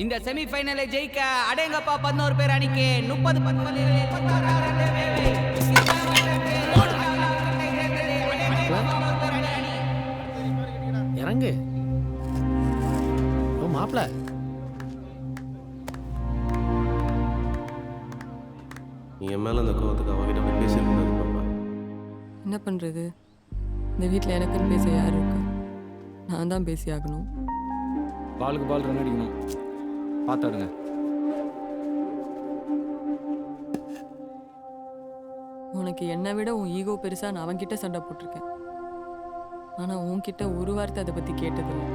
இந்த செமிஃபைனலை ஜெயிக்க அடேங்கப்பா 11 பேர் அணிக்கு 30 பந்துகளில் 36 ரன்கள் தேவை. இறங்கு மாப்பிள. நீ என் மேலே அந்த கோவத்துக்கு அவகிட்ட போய் பேசியிருக்கூடாது பாப்பா. என்ன பண்ணுறது, இந்த வீட்டில் எனக்குன்னு பேச யார் இருக்கா? நான் தான் பேசி ஆகணும். பாலுக்கு பால் ரன் அடிக்கணும், பார்த்தாடுங்க. உனக்கு என்னை விட உன் ஈகோ பெருசாக நான் அவன்கிட்ட சண்டை போட்டிருக்கேன். ஆனால் உன்கிட்ட ஒரு வார்த்தை அதை பற்றி கேட்டதில்லை.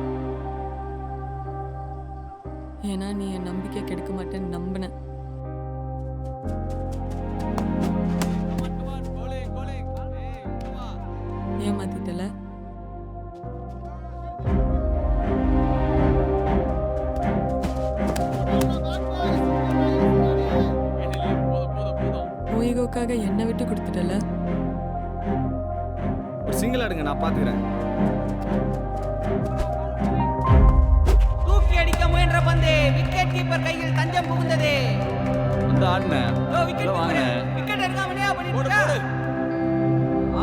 ஏன்னா நீ என் நம்பிக்கை கெடுக்க மாட்டேன்னு நம்பின. ஏமாத்திட்டல. ஈகோக்காக என்னை விட்டு கொடுத்துட்டல. ஒரு சிங்கிள் ஆடுங்க, நான் பார்த்துக்கிறேன். தூக்கி அடிக்க முயன்ற பந்து விக்கெட் கீப்பர் கையில் தஞ்சம் புகுந்தது. அந்த ஆடுனேன் வாங்க. விக்கெட் எடுக்காமலையா பண்ணிட்டு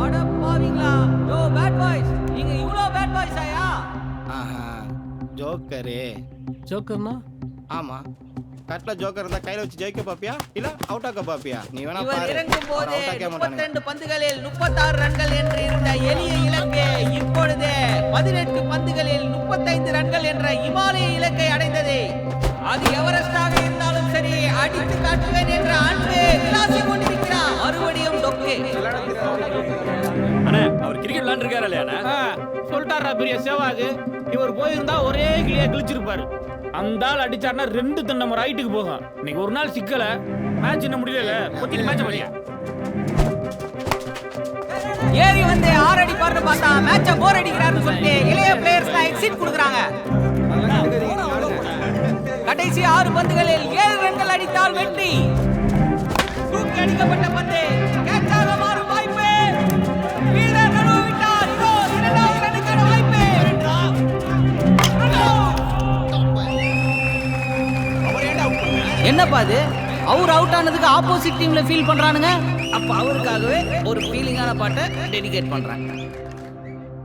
ஆட பாவீங்களா? யோ பேட் பாய்ஸ், நீங்க இவ்ளோ பேட் பாய்ஸ் ஆயா? ஜோக்கரு. ஜோக்கர்னா? ஆமா, கட்ல ஜோக்கர் இருந்தா கையில வச்சு ஜெயிக்க பாப்பியா இல்ல அவுட் ஆக்க பாப்பியா? நீ வேணா இவர் பாரு. இறங்கும் போது அவுட் ஆக்க மாட்டானே. 32 பந்துகளில் 36 ரன்கள் என்று இருந்த எளிய இலக்கு இப்பொழுது 18 பந்துகளில் 35 ரன்கள் என்ற இமாலய இலக்கை அடைந்தது. அது எவரெஸ்டாக இருந்தாலும் சரி, அடித்து காட்டுவேன் என்ற அன்பு விளாசி கொண்டிருக்கிறார். மறுபடியும் டொக்கு. அண்ணே, அவர் கிரிக்கெட் விளையாண்டுருக்காரு இல்லையாண்ணே? சொல்லிட்டாரா பெரிய சேவாகு. இவர் போயிருந்தா ஒரே கிளியா கிழிச்சிருப்பாரு. அந்த ஆள் அடிச்சாருன்னா 2 தென்னை ரைட்டுக்கு போகும். இன்னைக்கு ஒரு நாள் சிக்கல, மேட்ச் என்ன முடியல, கொத்திட்டு மேட்ச் பண்ணியா? ஏறி வந்து 6 அடிப்பார்னு பார்த்தா மேட்ச போர் அடிக்கிறாருன்னு சொல்லிட்டு இளைய பிளேயர்ஸ்லாம் எக்ஸிட் கொடுக்குறாங்க. கடைசி 6 பந்துகளில் 7 ரன்கள் அடித்தால் வெற்றி. தூக்கி அடிக்கப்பட்ட பந்து கேட்சாக மாறும் வாய்ப்பு. வீரர் நழுவ விட்டார். இதோ இரண்டாவது ரன்னுக்கான வாய்ப்பு. என்னப்பா அது? அவர் அவுட் ஆனதுக்கு ஆப்போசிட் டீம்ல ஃபீல் பண்றானுங்க. அப்ப அவருக்காகவே ஒரு ஃபீலிங்கான பாட்டை டெடிகேட் பண்றாங்க.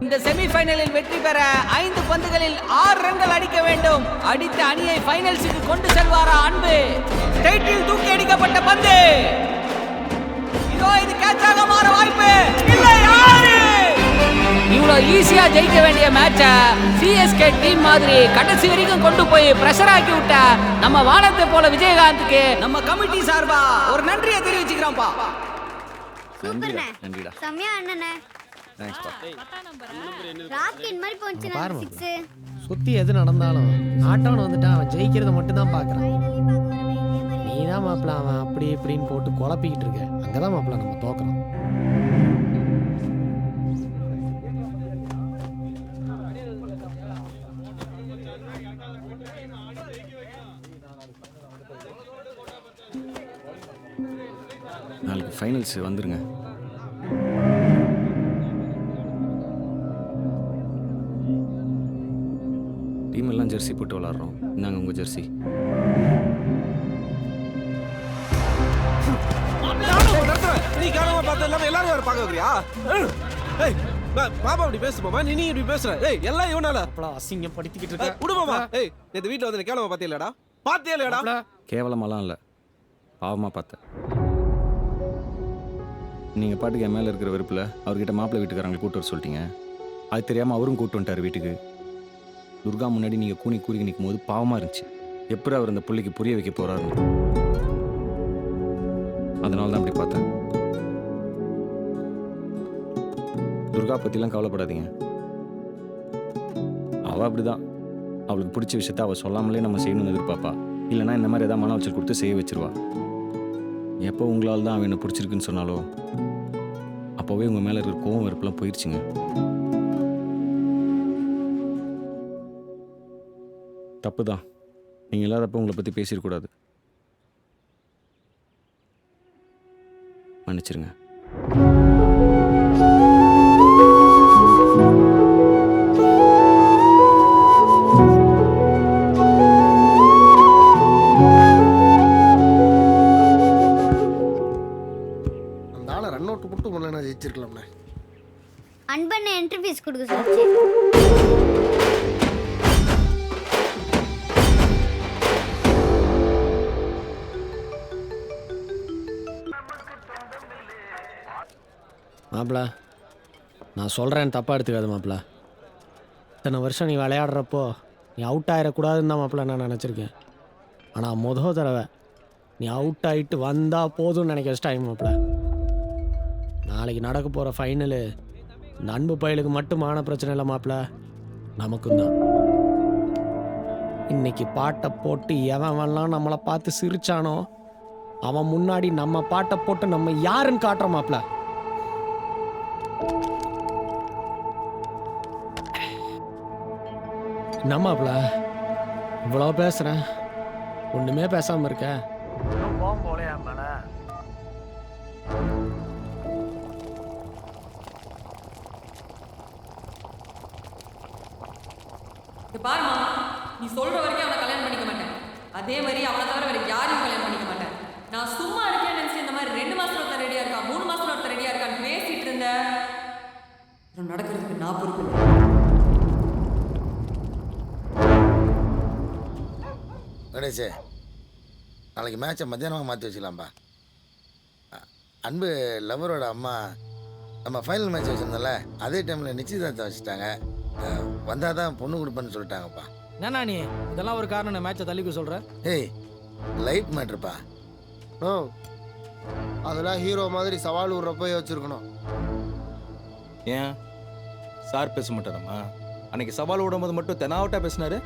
இந்த செமிஃபைனலில் வெற்றி பெற 5 பந்துகளில் 6 ரன்கள் அடிக்க வேண்டும். அடித்த அணியை ஃபைனல்ஸுக்கு கொண்டு செல்வாரா அன்பு? டைட்டில் தூக்கி அடிக்கப்பட்ட பந்து. இதோ இது கேட்சாக மாற வாய்ப்பு இல்லை. யாரு இவ்வளோ ஈஸியா ஜெயிக்க வேண்டிய மேட்ச சிஎஸ்கே டீம் மாதிரி கடைசி வரைக்கும் கொண்டு போய் பிரஷர் ஆக்கி விட்ட நம்ம வானத்தை போல விஜயகாந்துக்கு நம்ம கமிட்டி சார்பா ஒரு நன்றியை தெரிவிச்சுக்கிறோம்ப்பா. சூப்பர்ண்ணே. நன்றிடா. செம்மையா அண்ணனே. தேங்க்ஸ்ப்பா. ராக்கெட் மாதிரி போச்சு பாரு 6. சுத்தி எது நடந்தாலும் ஆட்டவன் வந்துட்டான், அவன் ஜெயிக்கிறத மட்டும் தான் பாக்குறான். நீ தான் மாப்பிள அவன் அப்படி இப்படின்னு போட்டு குழப்பிக்கிட்டு இருக்க. அங்கதான் மாப்பிள நம்ம தோக்குறோம். நாளைக்கு ஃபைனல்ஸ் வந்துருங்க. டீம் எல்லாம் ஜெர்சி போட்டு விளாட்றோம். இந்தாங்க உங்கள் ஜெர்சி. நீ கேவலமா பார்த்து இல்லாம எல்லாரும் வேற பார்க்க வைக்கிறியா? ஏய் பாப்பா அப்படி பேசு மாமா, நீ இப்படி பேசுற. ஏய் எல்லாம் இவனால அப்பலாம் அசிங்கம் படுத்திக்கிட்டு இருக்க. விடு மாமா. ஏய் நேத்து வீட்ல வந்து கேவலமா பாத்தியலடா? பாத்தியலடா? கேவலமாலாம் இல்லை, பாவமாக பார்த்தேன். நீங்கள் பாட்டுக்கு என் மேலே இருக்கிற வெறுப்பில் அவர்கிட்ட மாப்பிள்ளை வீட்டுக்காரங்களை கூட்டு வர சொல்லிட்டீங்க. அது தெரியாமல் அவரும் கூட்டு வந்துட்டார் வீட்டுக்கு. துர்கா முன்னாடி நீங்கள் கூனி கூறி நிற்கும் போது பாவமாக இருந்துச்சு. எப்படி அவர் அந்த பிள்ளைக்கு புரிய வைக்க போகிறாருன்னு. அதனால தான் அப்படி பார்த்தேன். துர்கா பற்றிலாம் கவலைப்படாதீங்க. அவள் அப்படிதான். அவளுக்கு பிடிச்ச விஷயத்த அவள் சொல்லாமலே நம்ம செய்யணும்னு எதிர்பார்ப்பா. இல்லைனா இந்த மாதிரி எதாவது மன உளைச்சல் கொடுத்து செய்ய வச்சிருவா. எப்போ உங்களால் தான் அவன் என்ன பிடிச்சிருக்குன்னு சொன்னாலோ அப்போவே உங்கள் மேலே இருக்கிற கோவம் வெறுப்பெல்லாம் போயிடுச்சுங்க. தப்பு தான். நீங்கள் இல்லாதப்போ உங்களை பற்றி பேசிடக்கூடாது. மன்னிச்சிருங்க. என்ட்ரி ஃபீஸ் கொடுக்க சொல்லுச்சு. மாப்பிள நான் சொல்கிறேன் தப்பாக எடுத்துக்காது மாப்பிள. இத்தனை வருஷம் நீ விளையாடுறப்போ நீ அவுட் ஆகிடக்கூடாதுன்னு தான் மாப்பிள நான் நினச்சிருக்கேன். ஆனால் முதல் தடவை நீ அவுட் ஆகிட்டு வந்தால் போதும்னு நினைக்க டைம் மாப்பிள. நாளைக்கு நடக்க போகிற ஃபைனலு இந்த அன்பு பயலுக்கு மட்டுமான பிரச்சனை இல்லை மாப்பிள, நமக்கும் தான். இன்னைக்கு பாட்டை போட்டு எவன்லாம் நம்மளை பார்த்து சிரிச்சானோ அவன் முன்னாடி நம்ம பாட்டை போட்டு நம்ம யாருன்னு காட்டுறோம் மாப்பிள. நம்மாப்ல இவ்வளோ பேசுகிறேன், ஒன்றுமே பேசாமல் இருக்க. பாருமா, நீ சொல்ற வரைக்கும் அவனை கல்யாணம் பண்ணிக்க மாட்டேன். அதே மாதிரி அவனை தவிர வேற யாரையும் கல்யாணம் பண்ணிக்க மாட்டேன். நான் சும்மா இருக்கேன்னு நினைச்சு இந்த மாதிரி 2 மாசத்துல ஒருத்தர் ரெடியா இருக்கா, 3 மாசத்துல ஒருத்தர் ரெடியா இருக்கான்னு பேசிட்டு இருந்தேன். நடக்கிறதுக்கு நான் பொறுப்பு இல்லை. கணேஷே, நாளைக்கு மேட்சை மத்தியானமாக மாற்றி வச்சுக்கலாம்ப்பா. அன்பு லவரோட அம்மா நம்ம ஃபைனல் மேட்ச் வச்சுருந்தோம்ல, அதே டைமில் நிச்சயதார்த்தம் வச்சுட்டாங்க. வந்தால் தான் பொண்ணு கொடுப்பேன்னு சொல்லிட்டாங்கப்பா. என்னண்ணா நீ இதெல்லாம் ஒரு காரணம் நான் மேட்சை தள்ளிக்க சொல்கிறேன்? ஏய், லைஃப் மேட்ருப்பா. ஓ, அதெல்லாம் ஹீரோ மாதிரி சவால் விட்றப்போ யோசிச்சிருக்கணும். ஏன் சார் பேச மாட்டாரம்மா? அன்னைக்கு சவால் விடும்போது மட்டும் தெனாவட்டா பேசினாரு.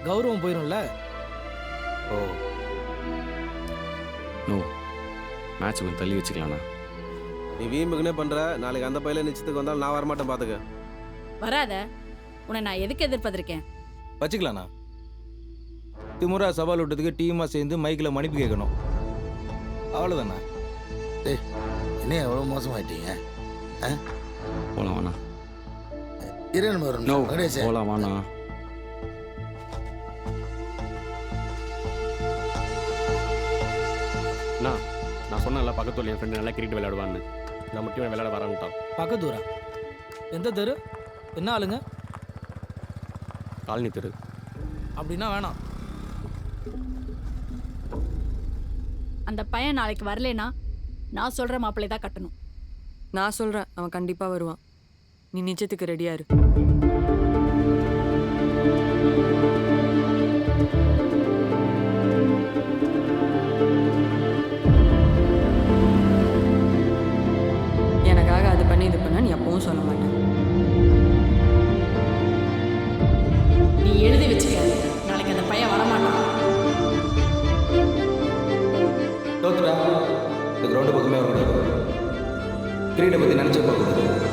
கௌரவம் போயிடும்ல. ஓ நோ, மேட்ச் கொஞ்சம் தள்ளி வச்சுக்கலாண்ணா. நீ வீம்புக்குனே பண்ற. நாளைக்கு அந்த பையில நிச்சயத்துக்கு வந்தாலும் நான் வரமாட்டேன், பாத்துக்க. வராத. உன்னை நான் எதுக்கு எதிர்பார்த்திருக்கேன்? வச்சுக்கலாண்ணா. திமுறா சவால் விட்டதுக்கு டீமா சேர்ந்து மைக்கில் மன்னிப்பு கேட்கணும், அவ்வளோதாண்ணா. ஏய், என்ன எவ்வளோ மோசமாயிட்டீங்க? போகலாம் வாண்ணா. இரண்டு ஒரு நோ, நிமிஷம் கணேஷே. போகலாம் வாண்ணா. நான் சொன்னேன்ல பக்கத்துல என் ஃப்ரெண்டு நல்லா கிரிக்கெட் விளையாடுவான்னு, நான் மட்டும் விளையாட வரான்ட்டான். பக்கத்தூரா? எந்த தெரு? என்ன ஆளுங்க? காலனி தெரு. அப்படின்னா வேணாம். அந்த பையன் நாளைக்கு வரலைன்னா நான் சொல்ற மாப்பிள்ளை தான் கட்டணும். நான் சொல்றேன், அவன் கண்டிப்பா வருவான். நீ நிச்சயத்துக்கு ரெடியா இரு. எனக்காக அது பண்ணி இது பண்ண நீ எப்பவும் சொல்ல மாட்டேன். நீ எழுதி வச்சுக்க, நாளைக்கு அந்த பையன் வரமாட்டான். தோத்துடா, இந்த கிரவுண்டு பக்கமே வரக்கூடாது. கிரீடை பற்றி நினச்ச பார்க்கக்கூடாது.